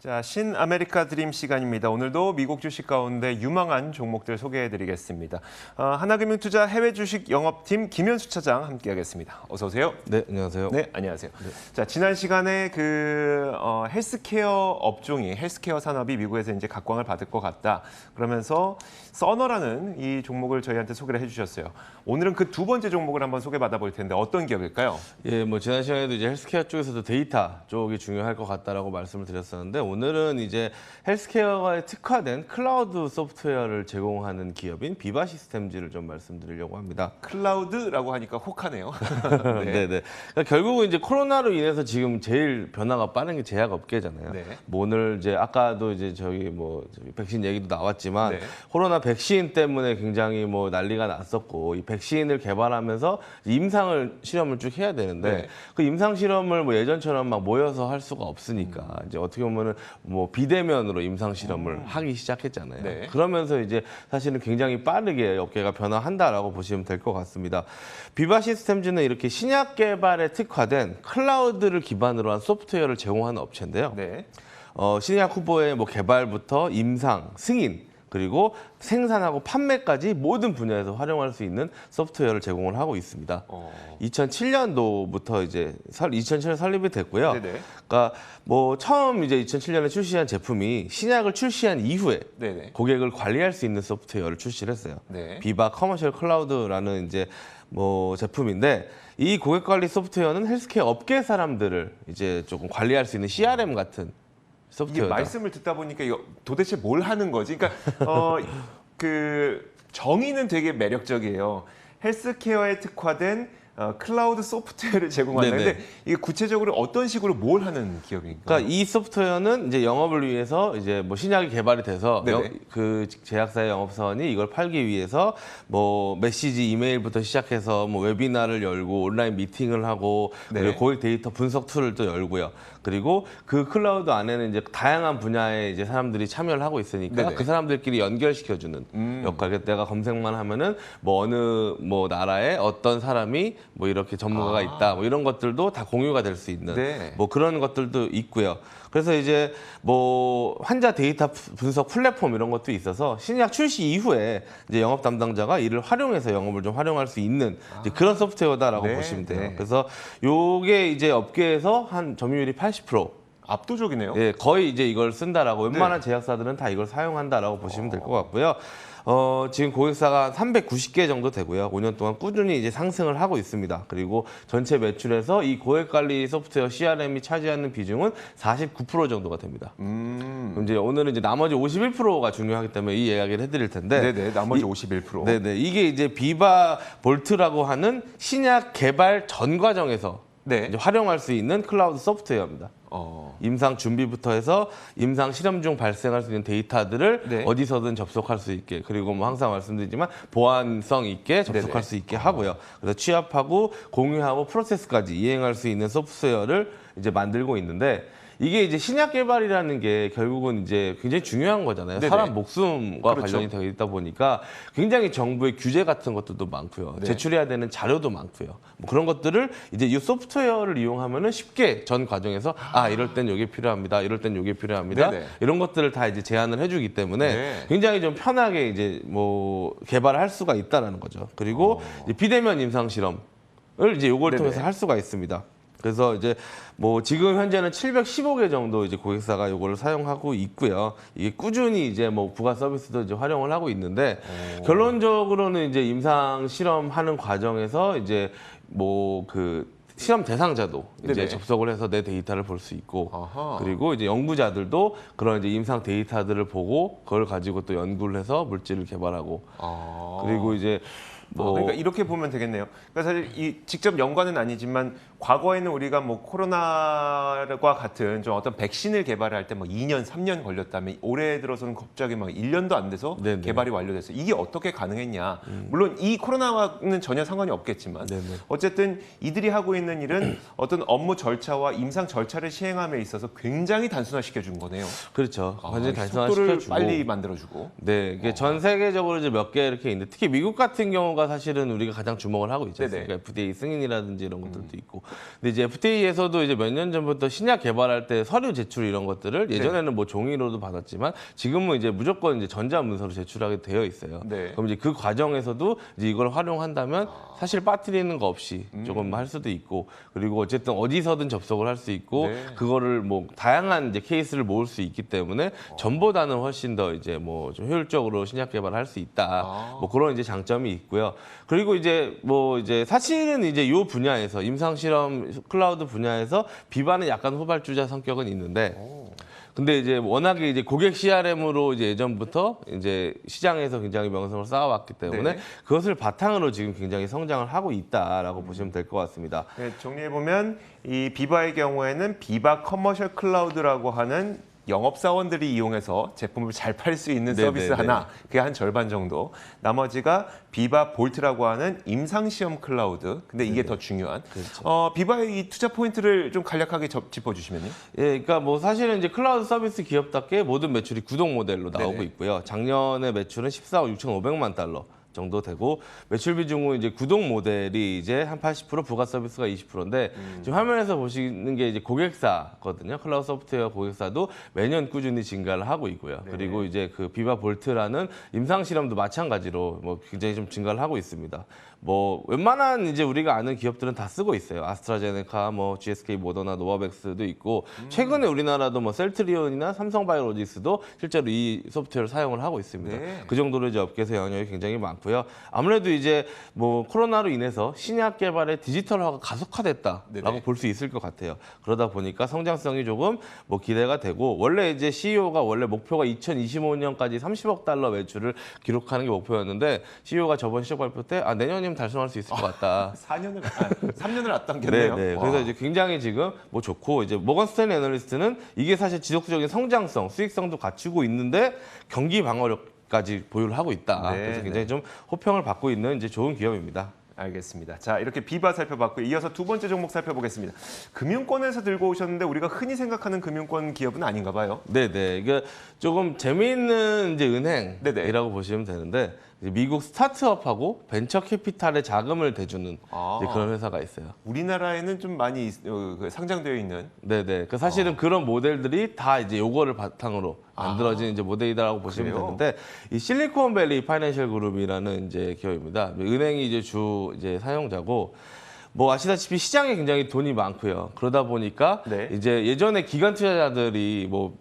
자, 신아메리카 드림 시간입니다. 오늘도 미국 주식 가운데 유망한 종목들 소개해드리겠습니다. 하나금융투자 해외 주식 영업팀 김현수 차장 함께하겠습니다. 어서 오세요. 네, 안녕하세요. 네, 안녕하세요. 자, 지난 시간에 헬스케어 업종이 헬스케어 산업이 미국에서 이제 각광을 받을 것 같다. 그러면서 서너라는 이 종목을 저희한테 소개를 해주셨어요. 오늘은 그 두 번째 종목을 한번 소개받아 볼 텐데 어떤 기업일까요? 예, 뭐 지난 시간에도 이제 헬스케어 쪽에서도 데이터 쪽이 중요할 것 같다라고 말씀을 드렸었는데 오늘은 이제 헬스케어에 특화된 클라우드 소프트웨어를 제공하는 기업인 비바 시스템즈를 좀 말씀드리려고 합니다. 클라우드라고 하니까 혹하네요. 네, 네. 그러니까 결국은 이제 코로나로 인해서 지금 제일 변화가 빠른 게 제약업계잖아요. 네. 뭐 오늘 이제 아까도 이제 저기 백신 얘기도 나왔지만 네. 코로나 백신 때문에 굉장히 뭐 난리가 났었고 이 백신을 개발하면서 임상을 실험을 쭉 해야 되는데 네. 그 임상 실험을 뭐 예전처럼 막 모여서 할 수가 없으니까 이제 어떻게 보면은 뭐 비대면으로 임상 실험을 하기 시작했잖아요. 네. 그러면서 이제 사실은 굉장히 빠르게 업계가 변화한다라고 보시면 될 것 같습니다. 비바 시스템즈는 이렇게 신약 개발에 특화된 클라우드를 기반으로 한 소프트웨어를 제공하는 업체인데요. 네. 신약 후보의 뭐 개발부터 임상, 승인, 그리고 생산하고 판매까지 모든 분야에서 활용할 수 있는 소프트웨어를 제공을 하고 있습니다. 2007년도부터 이제 2007년 설립이 됐고요. 네네. 그러니까 뭐 처음 이제 2007년에 출시한 제품이 신약을 출시한 이후에 네네. 고객을 관리할 수 있는 소프트웨어를 출시를 했어요. 네. 비바 커머셜 클라우드라는 이제 뭐 제품인데 이 고객 관리 소프트웨어는 헬스케어 업계 사람들을 이제 조금 관리할 수 있는 CRM 같은 이게 소프트웨어다. 말씀을 듣다 보니까 이거 도대체 뭘 하는 거지? 그러니까 그 정의는 되게 매력적이에요. 헬스케어에 특화된 클라우드 소프트웨어를 제공한다. 네네. 근데 이게 구체적으로 어떤 식으로 뭘 하는 기업인가요? 그러니까 이 소프트웨어는 이제 영업을 위해서 이제 뭐 신약이 개발이 돼서 네네. 그 제약사의 영업사원이 이걸 팔기 위해서 뭐 메시지, 이메일부터 시작해서 뭐 웨비나를 열고 온라인 미팅을 하고 네. 그리고 고객 데이터 분석 툴을 또 열고요. 그리고 그 클라우드 안에는 이제 다양한 분야의 이제 사람들이 참여를 하고 있으니까 네네. 그 사람들끼리 연결시켜주는 역할. 그래서 내가 검색만 하면은 뭐 어느 뭐 나라에 어떤 사람이 뭐 이렇게 전문가가 있다. 뭐 이런 것들도 다 공유가 될 수 있는 네. 뭐 그런 것들도 있고요. 그래서 이제 뭐 환자 데이터 분석 플랫폼 이런 것도 있어서 신약 출시 이후에 이제 영업 담당자가 이를 활용해서 영업을 좀 활용할 수 있는 이제 그런 소프트웨어다라고 네, 보시면 돼요. 네. 그래서 요게 이제 업계에서 한 점유율이 80%. 압도적이네요. 예, 거의 이제 이걸 쓴다라고 웬만한 제약사들은 다 이걸 사용한다라고 보시면 될 것 같고요. 지금 고객사가 390개 정도 되고요. 5년 동안 꾸준히 이제 상승을 하고 있습니다. 그리고 전체 매출에서 이 고객관리 소프트웨어 CRM이 차지하는 비중은 49% 정도가 됩니다. 그럼 이제 오늘은 이제 나머지 51%가 중요하기 때문에 이 이야기를 해드릴 텐데. 네네. 나머지 51%. 네네. 이게 이제 비바 볼트라고 하는 신약 개발 전 과정에서 네. 이제 활용할 수 있는 클라우드 소프트웨어입니다. 임상 준비부터 해서 임상 실험 중 발생할 수 있는 데이터들을 네. 어디서든 접속할 수 있게, 그리고 뭐 항상 말씀드리지만 보안성 있게 접속할 네네. 수 있게 하고요. 그래서 취합하고 공유하고 프로세스까지 이행할 수 있는 소프트웨어를 이제 만들고 있는데, 이게 이제 신약 개발이라는 게 결국은 이제 굉장히 중요한 거잖아요. 네네. 사람 목숨과 그렇죠. 관련이 되어 있다 보니까 굉장히 정부의 규제 같은 것들도 많고요. 네. 제출해야 되는 자료도 많고요. 뭐 그런 것들을 이제 이 소프트웨어를 이용하면은 쉽게 전 과정에서 이럴 땐 이게 필요합니다. 이럴 땐 이게 필요합니다. 네네. 이런 것들을 다 이제 제안을 해주기 때문에 네. 굉장히 좀 편하게 이제 뭐 개발을 할 수가 있다라는 거죠. 그리고 이제 비대면 임상 실험을 이제 요걸 네네. 통해서 할 수가 있습니다. 그래서 이제 뭐 지금 현재는 715개 정도 이제 고객사가 요거를 사용하고 있고요. 이게 꾸준히 이제 뭐 부가 서비스도 이제 활용을 하고 있는데, 결론적으로는 이제 임상 실험하는 과정에서 이제 뭐 그 실험 대상자도 이제 네네. 접속을 해서 내 데이터를 볼 수 있고, 아하. 그리고 이제 연구자들도 그런 이제 임상 데이터들을 보고 그걸 가지고 또 연구를 해서 물질을 개발하고, 그리고 이제 뭐 그러니까 이렇게 보면 되겠네요. 그러니까 사실 이 직접 연관은 아니지만 과거에는 우리가 뭐 코로나와 같은 좀 어떤 백신을 개발할 때 뭐 2년, 3년 걸렸다면 올해 들어서는 갑자기 막 1년도 안 돼서 네네. 개발이 완료됐어요. 이게 어떻게 가능했냐? 물론 이 코로나와는 전혀 상관이 없겠지만 네네. 어쨌든 이들이 하고 있는 일은 어떤 업무 절차와 임상 절차를 시행함에 있어서 굉장히 단순화시켜 준 거네요. 그렇죠. 완전히 속도를 단순화시켜주고. 빨리 만들어주고. 네, 이게 전 세계적으로 이제 몇 개 이렇게 있는데, 특히 미국 같은 경우가 서류가 사실은 우리가 가장 주목을 하고 있지 않습니까? FDA 승인이라든지 이런 것들도 있고. 근데 이제 FDA에서도 이제 몇 년 전부터 신약 개발할 때 서류 제출 이런 것들을 예전에는 뭐 종이로도 받았지만 지금은 이제 무조건 이제 전자문서로 제출하게 되어 있어요. 네. 그럼 이제 그 과정에서도 이제 이걸 활용한다면 사실 빠뜨리는 거 없이 조금 할 수도 있고, 그리고 어쨌든 어디서든 접속을 할 수 있고 네. 그거를 뭐 다양한 이제 케이스를 모을 수 있기 때문에 전보다는 훨씬 더 이제 뭐 좀 효율적으로 신약 개발을 할 수 있다. 뭐 그런 이제 장점이 있고요. 그리고 이제 뭐 이제 사실은 이제 이 분야에서 임상 실험 클라우드 분야에서 비바는 약간 후발주자 성격은 있는데, 근데 이제 워낙에 이제 고객 CRM으로 이제 예전부터 이제 시장에서 굉장히 명성을 쌓아왔기 때문에 네. 그것을 바탕으로 지금 굉장히 성장을 하고 있다라고 보시면 될 것 같습니다. 네, 정리해 보면 이 비바의 경우에는 비바 커머셜 클라우드라고 하는 영업사원들이 이용해서 제품을 잘 팔 수 있는 네네네. 서비스 하나, 그게 한 절반 정도. 나머지가 비바 볼트라고 하는 임상시험 클라우드. 근데 이게 더 중요한. 그렇죠. 비바의 이 투자 포인트를 좀 간략하게 짚어주시면요. 예, 그러니까 뭐 사실은 이제 클라우드 서비스 기업답게 모든 매출이 구독 모델로 나오고 네네. 있고요. 작년에 매출은 14억 6,500만 달러. 정도 되고, 매출 비중은 이제 구독 모델이 이제 한 80%, 부가 서비스가 20%인데 지금 화면에서 보시는 게 이제 고객사거든요. 클라우드 소프트웨어 고객사도 매년 꾸준히 증가를 하고 있고요. 네. 그리고 이제 그 비바 볼트라는 임상 실험도 마찬가지로 뭐 굉장히 좀 증가를 하고 있습니다. 뭐 웬만한 이제 우리가 아는 기업들은 다 쓰고 있어요. 아스트라제네카, 뭐 GSK, 모더나, 노바백스도 있고, 최근에 우리나라도 뭐 셀트리온이나 삼성바이오로직스도 실제로 이 소프트웨어를 사용을 하고 있습니다. 네. 그 정도로 이제 업계에서 영향이 굉장히 많고요. 아무래도 이제 뭐 코로나로 인해서 신약 개발의 디지털화가 가속화됐다라고 네네. 볼 수 있을 것 같아요. 그러다 보니까 성장성이 조금 뭐 기대가 되고, 원래 이제 CEO가 원래 목표가 2025년까지 30억 달러 매출을 기록하는 게 목표였는데 CEO가 저번 시적 발표 때 내년이면 달성할 수 있을 것 같다. 3년을 앞당겼네요. 네. 와. 그래서 이제 굉장히 지금 뭐 좋고, 이제 모건 스탠리 애널리스트는 이게 사실 지속적인 성장성, 수익성도 갖추고 있는데 경기 방어력까지 보유를 하고 있다. 네, 그래서 굉장히 좀 호평을 받고 있는 이제 좋은 기업입니다. 알겠습니다. 자, 이렇게 비바 살펴봤고 이어서 두 번째 종목 살펴보겠습니다. 금융권에서 들고 오셨는데 우리가 흔히 생각하는 금융권 기업은 아닌가 봐요. 네네. 이게 조금 재미있는 이제 네네. 은행이라고 보시면 되는데, 이제 미국 스타트업하고 벤처 캐피탈에 자금을 대주는 이제 그런 회사가 있어요. 우리나라에는 좀 많이 상장되어 있는. 네네. 그 사실은 그런 모델들이 다 이제 요거를 바탕으로 만들어진 이제 모델이다라고 보시면 그래요? 되는데, 이 실리콘밸리 파이낸셜 그룹이라는 이제 기업입니다. 은행이 이제 주 이제 사용자고, 뭐 아시다시피 시장에 굉장히 돈이 많고요. 그러다 보니까 네. 이제 예전에 기관 투자자들이 뭐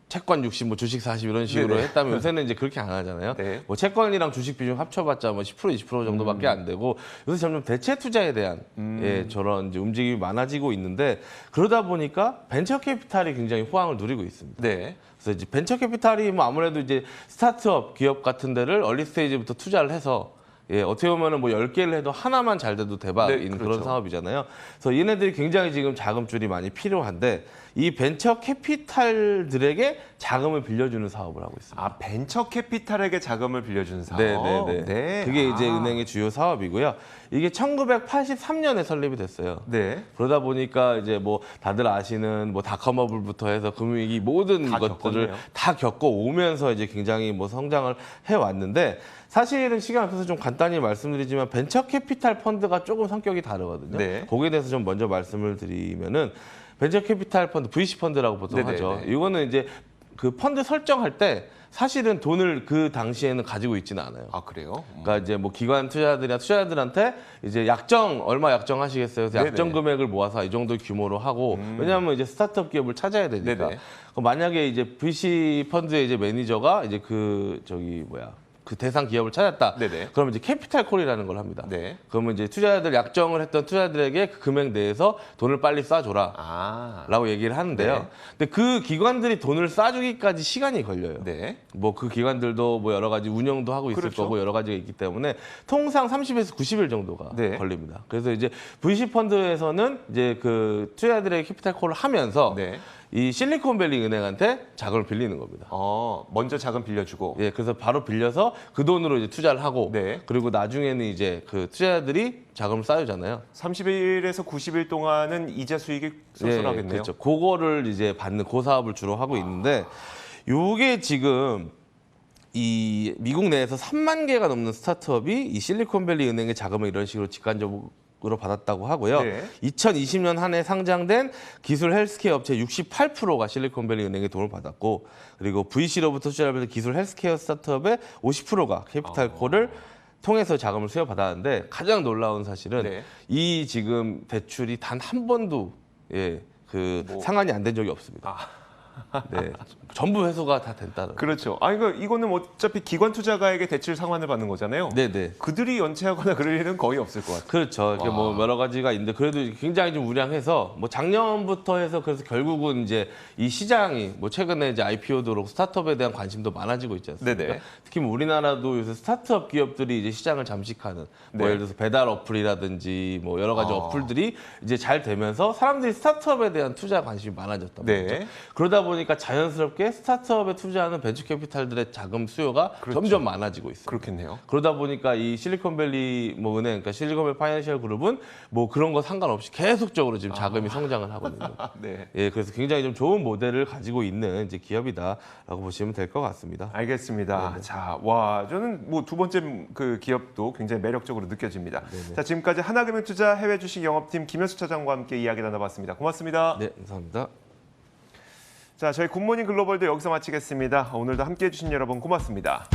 채권 60, 뭐 주식 40 이런 식으로 네네. 했다면 요새는 이제 그렇게 안 하잖아요. 네. 뭐 채권이랑 주식 비중 합쳐봤자 뭐 10%, 20% 정도밖에 안 되고, 요새 점점 대체 투자에 대한 예, 저런 이제 움직임이 많아지고 있는데, 그러다 보니까 벤처 캐피탈이 굉장히 호황을 누리고 있습니다. 네. 그래서 이제 벤처 캐피탈이 뭐 아무래도 이제 스타트업 기업 같은 데를 얼리 스테이지부터 투자를 해서, 예, 어떻게 보면은 뭐 10개를 해도 하나만 잘 돼도 대박인 네, 그렇죠. 그런 사업이잖아요. 그래서 얘네들이 굉장히 지금 자금줄이 많이 필요한데, 이 벤처 캐피탈들에게 자금을 빌려주는 사업을 하고 있습니다. 아, 벤처 캐피탈에게 자금을 빌려주는 사업. 네네네. 네. 그게 이제 아. 은행의 주요 사업이고요. 이게 1983년에 설립이 됐어요. 네. 그러다 보니까 이제 뭐 다들 아시는 뭐 닷컴버블부터 해서 금융위기 모든 다 것들을 겪었네요. 다 겪어오면서 이제 굉장히 뭐 성장을 해왔는데, 사실은 시간 앞에서 좀 간단히 말씀드리지만 벤처 캐피탈 펀드가 조금 성격이 다르거든요. 네. 거기에 대해서 좀 먼저 말씀을 드리면은, 벤처 캐피탈 펀드, VC 펀드라고 보통 네네네. 하죠. 이거는 이제 그 펀드 설정할 때 사실은 돈을 그 당시에는 가지고 있지는 않아요. 아, 그래요? 그러니까 이제 뭐 기관 투자자들이나 투자자들한테 이제 약정 얼마 약정하시겠어요? 그래서 네네. 약정 금액을 모아서 이 정도 규모로 하고, 왜냐하면 이제 스타트업 기업을 찾아야 되니까. 네네. 그럼 만약에 이제 VC 펀드의 이제 매니저가 이제 그 저기 뭐야 그 대상 기업을 찾았다. 네네. 그러면 이제 캐피탈 콜이라는 걸 합니다. 네. 그러면 이제 투자자들 약정을 했던 투자자들에게 그 금액 내에서 돈을 빨리 쏴줘라. 아. 라고 얘기를 하는데요. 네. 근데 그 기관들이 돈을 쏴주기까지 시간이 걸려요. 네. 뭐 그 기관들도 뭐 여러 가지 운영도 하고 있을 그렇죠. 거고 여러 가지가 있기 때문에 통상 30에서 90일 정도가 네. 걸립니다. 그래서 이제 VC 펀드에서는 이제 그 투자자들의 캐피탈 콜을 하면서 네. 이 실리콘밸리 은행한테 자금을 빌리는 겁니다. 먼저 자금 빌려주고. 예, 그래서 바로 빌려서 그 돈으로 이제 투자를 하고, 네. 그리고 나중에는 이제 그 투자자들이 자금을 쌓여잖아요. 30일에서 90일 동안은 이자 수익이 쏠쏠하겠네요. 그렇죠. 그거를 이제 받는 그 사업을 주로 하고 있는데, 요게 지금 이 미국 내에서 3만 개가 넘는 스타트업이 이 실리콘밸리 은행의 자금을 이런 식으로 직간접으로 받았다고 하고요. 네. 2020년 한 해 상장된 기술 헬스케어 업체 68%가 실리콘밸리 은행의 도움을 받았고, 그리고 VC로부터 투자를 받은 기술 헬스케어 스타트업의 50%가 캐피탈콜을 통해서 자금을 수여받았는데, 가장 놀라운 사실은 네. 이 지금 대출이 단 한 번도 상환이 안 된 적이 없습니다. 네, 전부 회수가 다 됐다는. 그렇죠. 이거는 어차피 기관 투자가에게 대출 상환을 받는 거잖아요. 네네. 그들이 연체하거나 그럴 일은 거의 없을 것 같아요. 그렇죠. 이렇게 뭐 여러 가지가 있는데 그래도 굉장히 좀 우량해서 뭐 작년부터 해서 그래서 결국은 이제 이 시장이 뭐 최근에 이제 IPO도 그렇고 스타트업에 대한 관심도 많아지고 있지 않습니까? 네네. 특히 뭐 우리나라도 요새 스타트업 기업들이 이제 시장을 잠식하는 뭐 네. 예를 들어서 배달 어플이라든지 뭐 여러 가지 아. 어플들이 이제 잘 되면서 사람들이 스타트업에 대한 투자 관심이 많아졌단 네. 말이죠. 그러다 보니까 자연스럽게 스타트업에 투자하는 벤처 캐피탈들의 자금 수요가 그렇죠. 점점 많아지고 있습니다. 그렇겠네요. 그러다 보니까 이 실리콘밸리 뭐 은행, 그러니까 실리콘밸리 파이낸셜 그룹은 뭐 그런 거 상관없이 계속적으로 지금 자금이 성장을 하고 있는 거죠. 네. 예, 그래서 굉장히 좀 좋은 모델을 가지고 있는 이제 기업이다라고 보시면 될 것 같습니다. 알겠습니다. 자, 저는 뭐 두 번째 그 기업도 굉장히 매력적으로 느껴집니다. 자, 지금까지 하나금융투자 해외 주식 영업팀 김현수 차장과 함께 이야기 나눠봤습니다. 고맙습니다. 네, 감사합니다. 자, 저희 굿모닝 글로벌도 여기서 마치겠습니다. 오늘도 함께해 주신 여러분 고맙습니다.